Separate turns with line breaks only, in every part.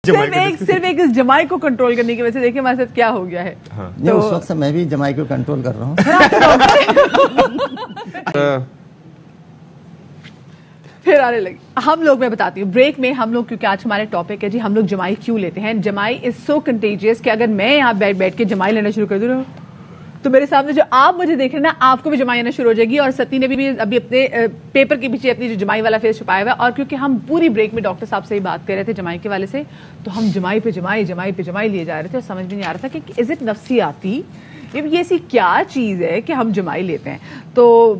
صرف ایک اس جمائی کو کنٹرول کرنے کی وجہ سے دیکھیں ہمارے ساتھ کیا ہو گیا ہے.
اس وقت سے میں بھی جمائی کو کنٹرول کر رہا ہوں.
پھر آنے لگی ہم لوگ, میں بتاتی ہوں بریک میں ہم لوگ, کیونکہ آج ہمارے ٹاپک ہے جی ہم لوگ جمائی کیوں لیتے ہیں. جمائی از سو کنٹیجیس کہ اگر میں یہاں بیٹھ کے جمائی لینا شروع کر دوں تو میرے سامنے جو آپ مجھے دیکھ رہے ہیں نا, آپ کو بھی جمائی آنا شروع ہو جائے گی. اور ستی نے بھی ابھی اپنے پیپر کے پیچھے اپنی جو جمائی والا فیس چھپایا ہوا ہے. اور کیونکہ ہم پوری بریک میں ڈاکٹر صاحب سے ہی بات کر رہے تھے جمائی کے والے سے, تو ہم جمائی پہ جمائی لیے جا رہے تھے اور سمجھ میں نہیں آ رہا تھا کہ از اٹ نفسیاتی, یہ ایسی کیا چیز ہے کہ ہم جمائی لیتے ہیں. تو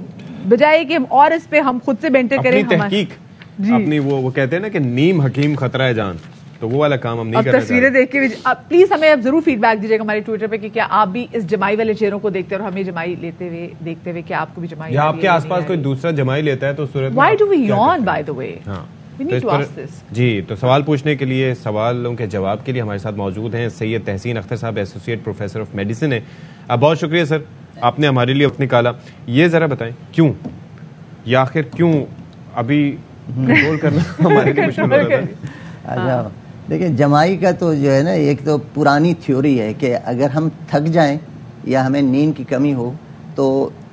بجائے کہ اور اس پہ ہم خود سے بینٹر کریں,
تحقیق اپنی وہ کہتے ہیں نا کہ نیم حکیم خطرہ ہے جان, تو وہ والا کام ہم نہیں کرنا.
تصویریں دیکھ کے پلیز ہمیں اب ضرور فیڈ بیک دیجیے گا ہمارے ٹویٹر پہ کہ کیا آپ بھی اس جمائی والے چہروں کو دیکھتے ہیں اور ہمیں جمائی لیتے ہوئے دیکھتے ہوئے کیا آپ کو بھی جمائی,
یا آپ کے آس پاس کوئی دوسرا جمائی لیتا ہے تو صورت
وائی ڈو وی یون بائی دا وے.
جی, تو سوال پوچھنے کے لیے, سوالوں کے جواب کے لیے ہمارے ساتھ موجود ہیں سید تحسین اختر صاحب, ایسوسیٹ پروفیسر آف میڈیسن ہیں. بہت شکریہ سر, آپ نے ہمارے لیے وقت نکالا. یہ ذرا بتائیں کیوں, یا آخر کیوں ابھی کنٹرول کرنا ہمارے لیے مشکل ہو رہا تھا.
دیکھیں جمائی کا تو جو ہے نا, ایک تو پرانی تھیوری ہے کہ اگر ہم تھک جائیں یا ہمیں نیند کی کمی ہو تو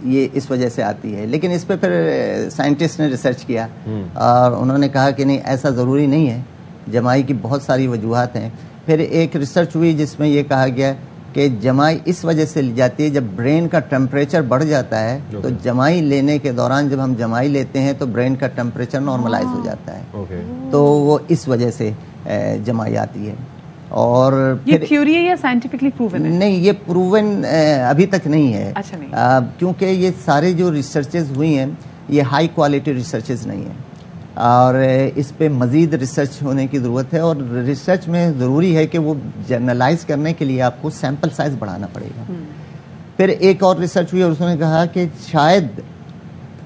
یہ اس وجہ سے آتی ہے. لیکن اس پہ پھر سائنٹسٹ نے ریسرچ کیا اور انہوں نے کہا کہ نہیں, ایسا ضروری نہیں ہے, جمائی کی بہت ساری وجوہات ہیں. پھر ایک ریسرچ ہوئی جس میں یہ کہا گیا کہ جمائی اس وجہ سے لی جاتی ہے جب برین کا ٹمپریچر بڑھ جاتا ہے, تو جمائی لینے کے دوران جب ہم جمائی لیتے ہیں تو برین کا ٹمپریچر نارملائز ہو جاتا ہے, تو وہ اس وجہ سے جمائی آتی ہے. اور
یہ تھیوری ہے یا سائنٹیفکلی پروون ہے؟
نہیں, یہ پروون ابھی تک نہیں ہے.
اچھا نہیں,
کیونکہ یہ سارے جو ریسرچز ہوئی ہیں یہ ہائی کوالٹی ریسرچز نہیں ہیں, اور اس پہ مزید ریسرچ ہونے کی ضرورت ہے. اور ریسرچ میں ضروری ہے کہ وہ جرنلائز کرنے کے لیے آپ کو سیمپل سائز بڑھانا پڑے گا. پھر ایک اور ریسرچ ہوئی اور اس نے کہا کہ شاید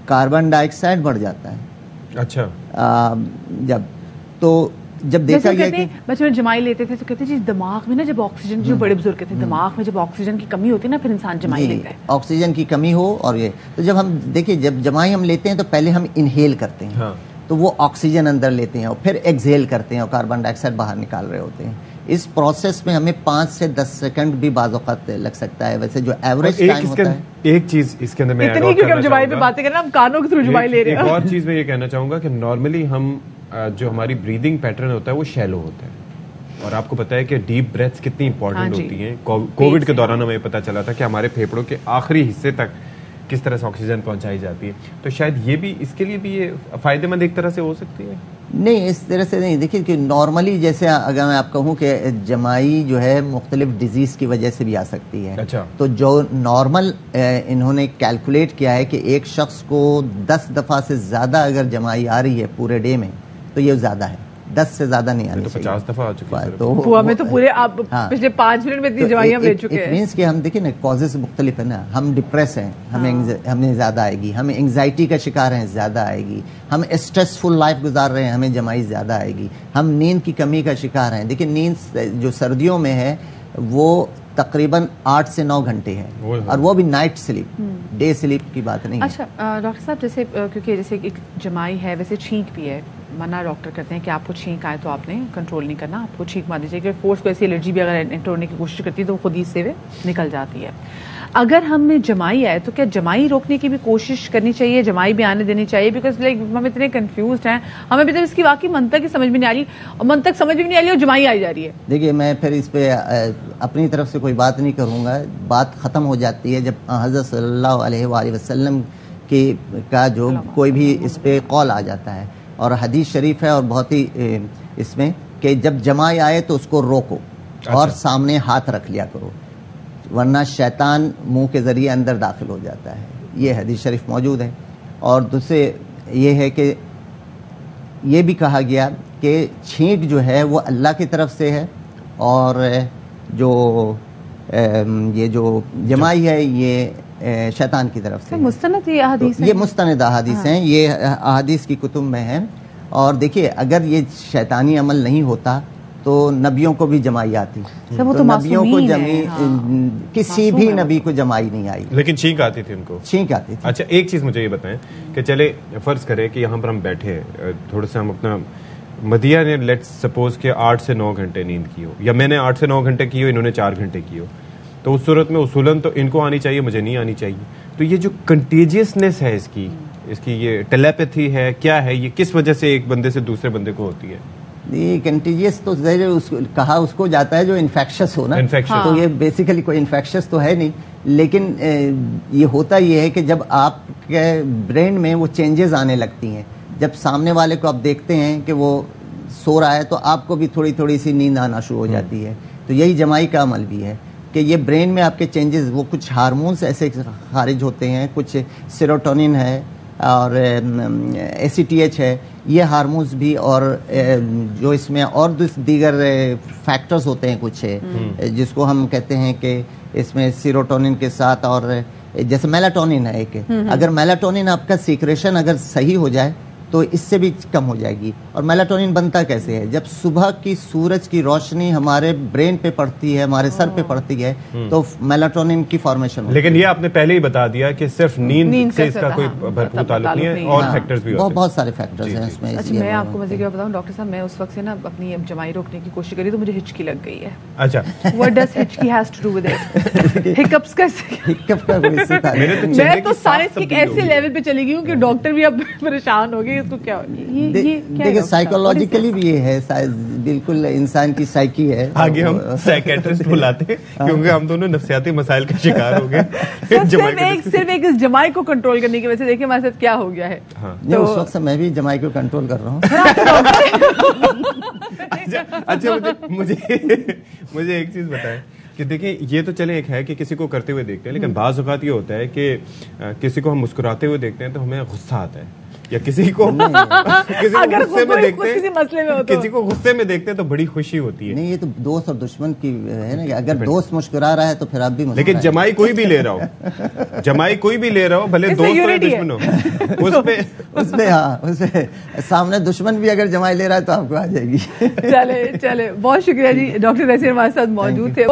کاربن ڈائی آکسائڈ بڑھ جاتا ہے.
اچھا,
جب دیکھا گیا کہ
بچے جمائی لیتے تھے تو کہتے جی دماغ میں نا جب آکسیجن, جو بڑے بزرگ کہتے ہیں دماغ میں جب آکسیجن کی کمی ہوتی ہے نا پھر انسان جمائی لیتا ہے.
آکسیجن کی کمی ہو, اور یہ تو جب ہم دیکھیں جب جمائی ہم لیتے ہیں تو پہلے ہم انہیل کرتے ہیں, تو وہ آکسیجن اندر لیتے ہیں اور پھر ایکسہیل کرتے ہیں اور کاربن ڈائی آکسائڈ باہر نکال رہے ہوتے ہیں. اس پروسیس میں ہمیں 5 سے 10 سیکنڈ بھی بعض اوقات لگ سکتا ہے. ویسے جو ایوریج ٹائم ہوتا ہے,
ایک چیز اس کے اندر میں
اتنی کیونکہ ہم جمائی پہ باتیں کرنا, ہم کانوں کے تھرو جمائی لے رہے ہیں.
ایک اور چیز میں یہ کہنا چاہوں گا کہ نارملی ہم جو ہماری بریدنگ پیٹرن ہوتا ہے وہ شیلو ہوتا ہے, اور آپ کو پتا ہے کہ ڈیپ بریتھس کتنی امپورٹنٹ ہوتی ہیں. کووڈ کے دوران ہمیں پتا چلا تھا کہ ہمارے پھیپھڑوں کے آخری حصے تک کس طرح سے آکسیجن پہنچائی جاتی ہے. تو شاید یہ بھی اس کے لیے بھی یہ فائدے مند ایک طرح سے ہو سکتی ہے.
نہیں, اس طرح سے نہیں. دیکھیے کہ نارملی جیسے اگر میں آپ کہوں کہ جمائی جو ہے مختلف ڈیزیز کی وجہ سے بھی آ سکتی ہے.
اچھا,
تو جو نارمل انہوں نے کیلکولیٹ کیا ہے کہ ایک شخص کو 10 دفعہ سے زیادہ اگر جمائی آ رہی ہے پورے ڈے میں تو یہ زیادہ ہے, 10 سے زیادہ نہیں آنی چاہیے.
50 دفعہ آ چکی ہے.
تو ہمیں تو پورے آپ پچھلے 5 منٹ میں اتنی جمائی ہم لے چکے ہیں.
مینس کہ ہم دیکھیں نا کازز مختلف ہے نا, ہم ڈپریس ہیں, ہمیں زیادہ آئے گی, ہم انگزائٹی کا شکار ہیں زیادہ آئے گی, ہم اسٹریسفل لائف گزار رہے ہیں ہمیں جمائی زیادہ آئے گی, ہم نیند کی کمی کا شکار ہیں. دیکھیں نیند جو سردیوں میں ہے وہ تقریباً 8 سے 9 گھنٹے ہے, اور وہ بھی نائٹ سلیپ, ڈے سلیپ کی بات نہیں ہے.
اچھا ڈاکٹر صاحب, جیسے کیونکہ جیسے ایک جمائی ہے ویسے چھینک بھی ہے, منع ڈاکٹر کرتے ہیں کہ آپ کو چھینک آئے تو آپ نے کنٹرول نہیں کرنا, آپ کو چھینک مار دیجیے کہ فورس کو ایسی الرجی بھی اگر انٹر ہونے کی کوشش کرتی ہے تو وہ خود ہی سے نکل جاتی ہے. اگر ہمیں جمائی آئے تو کیا جمائی روکنے کی بھی کوشش کرنی چاہیے, جمائی بھی آنے دینی چاہیے؟ بیکاز لائک ہم اتنے کنفیوزڈ ہیں, ہمیں بھی اس کی واقعی منطق ہی سمجھ میں نہیں آ رہی, اور منطق سمجھ میں نہیں آ رہی اور جمائی آئی جا رہی ہے.
دیکھیے میں پھر اس پہ اپنی طرف سے کوئی بات نہیں کروں گا. بات ختم ہو جاتی ہے جب حضرت صلی اللہ علیہ وآلہ وسلم کا جو کوئی بھی اس پہ قول آ جاتا ہے, اور حدیث شریف ہے اور بہت ہی اس میں کہ جب جمائی آئے تو اس کو روکو اور سامنے ہاتھ رکھ لیا کرو, ورنہ شیطان منہ کے ذریعے اندر داخل ہو جاتا ہے. یہ حدیث شریف موجود ہے. اور دوسرے یہ ہے کہ یہ بھی کہا گیا کہ چھینک جو ہے وہ اللہ کی طرف سے ہے, اور جو یہ جو جمائی ہے یہ شیطان کی طرف سے.
مستند یہ احادیث
یہ مستند احادیث ہیں, یہ احادیث کی کتب میں ہیں. اور دیکھیے اگر یہ شیطانی عمل نہیں ہوتا تو نبیوں کو بھی جمائی آتی, تو نبیوں کو کسی بھی نبی کو جمائی نہیں آئی,
لیکن چھینک آتی تھی ان کو,
چھینک آتی تھی.
اچھا ایک چیز مجھے یہ بتائیں کہ چلے فرض کرے کہ یہاں پر ہم بیٹھے, تھوڑا سا ہم اپنا مدیہ نے لیٹس سپوز کہ 8 سے 9 گھنٹے نیند کی ہو, یا میں نے 8 سے 9 گھنٹے کی ہو, انہوں نے 4 گھنٹے کی ہو, تو اس صورت میں اصولاً تو ان کو آنی چاہیے, مجھے نہیں آنی چاہیے. تو یہ جو کنٹیجیسنیس ہے اس کی یہ ٹیلیپیتھی ہے, کیا ہے یہ, کس وجہ سے ایک بندے سے دوسرے بندے کو ہوتی ہے؟
یہ کنٹیجیس تو کہا اس کو جاتا ہے جو انفیکشس ہو نا, تو یہ بیسیکلی کوئی انفیکشس تو ہے نہیں, لیکن یہ ہوتا یہ ہے کہ جب آپ کے برین میں وہ چینجز آنے لگتی ہیں, جب سامنے والے کو آپ دیکھتے ہیں کہ وہ سو رہا ہے تو آپ کو بھی تھوڑی تھوڑی سی نیند آنا شروع ہو جاتی ہے. تو یہی جمائی کا عمل بھی ہے کہ یہ برین میں آپ کے چینجز, وہ کچھ ہارمونس ایسے خارج ہوتے ہیں, کچھ سیروٹونن ہے اور ACTH ہے, یہ ہارمونز بھی, اور جو اس میں اور دیگر فیکٹرز ہوتے ہیں کچھ, جس کو ہم کہتے ہیں کہ اس میں سیروٹونن کے ساتھ, اور جیسے میلاٹونن ہے ایک, اگر میلاٹونن آپ کا سیکریشن اگر صحیح ہو جائے تو اس سے بھی کم ہو جائے گی. اور میلاٹونن بنتا کیسے ہے, جب صبح کی سورج کی روشنی ہمارے برین پہ پڑتی ہے, ہمارے سر پہ پڑتی ہے, تو میلاٹونن کی فارمیشن ہوتی ہے.
لیکن یہ آپ نے پہلے ہی بتا دیا کہ صرف نیند سے اس کا کوئی بھرپور تعلق نہیں ہے, اور فیکٹرز بھی ہوتے ہیں,
بہت سارے فیکٹرز ہیں اس میں.
اچھا میں آپ کو مزے کی بات بتاؤں ڈاکٹر صاحب, میں اس وقت سے نا اپنی جمائی روکنے کی کوشش کری تو مجھے ہچکی لگ گئی ہے.
اچھا
what does ہچکی has to do with it? hiccups کیسے,
ہکپ کا کوئی سے تعلق نہیں.
میں تو سائنس کے ایسے لیول پہ چلی گئی ہوں کہ ڈاکٹر بھی اب پریشان ہو گئے اس کو کیا.
دیکھیں سائیکولوجیکلی بھی یہ ہے, بالکل انسان کی سائیکی ہے.
آگے ہم سائیکیٹرسٹ بلاتے ہیں کیونکہ ہم دونوں نفسیاتی مسائل کا شکار ہو گئے.
صرف ایک اس جمائی کو کنٹرول کرنے کی وجہ سے دیکھیں ہمارے ساتھ کیا ہو گیا ہے.
اس وقت سے میں بھی جمائی کو کنٹرول کر رہا ہوں.
اچھا مجھے ایک چیز بتائیں کہ دیکھیں, یہ تو چلیں ایک ہے کہ کسی کو کرتے ہوئے دیکھتے ہیں, لیکن بعض اوقات یہ ہوتا ہے کہ کسی کو ہم مسکراتے ہوئے دیکھتے ہیں تو ہمیں غصہ آتا ہے, یا کسی کو غصے میں دیکھتے ہیں, کسی کو غصے میں دیکھتے ہیں تو بڑی خوشی ہوتی ہے.
نہیں, یہ تو دوست اور دشمن کی ہے نا, اگر دوست مسکرا رہا ہے تو پھر آپ بھی مسکرائیں.
لیکن جمائی کوئی بھی لے رہا ہو, بھلے دوست ہو دشمن ہو, اس پہ
ہاں اس پہ سامنے دشمن بھی اگر جمائی لے رہا ہے تو آپ کو آ جائے گی.
چلے بہت شکریہ جی, ڈاکٹر نصیر ہمارے ساتھ موجود تھے.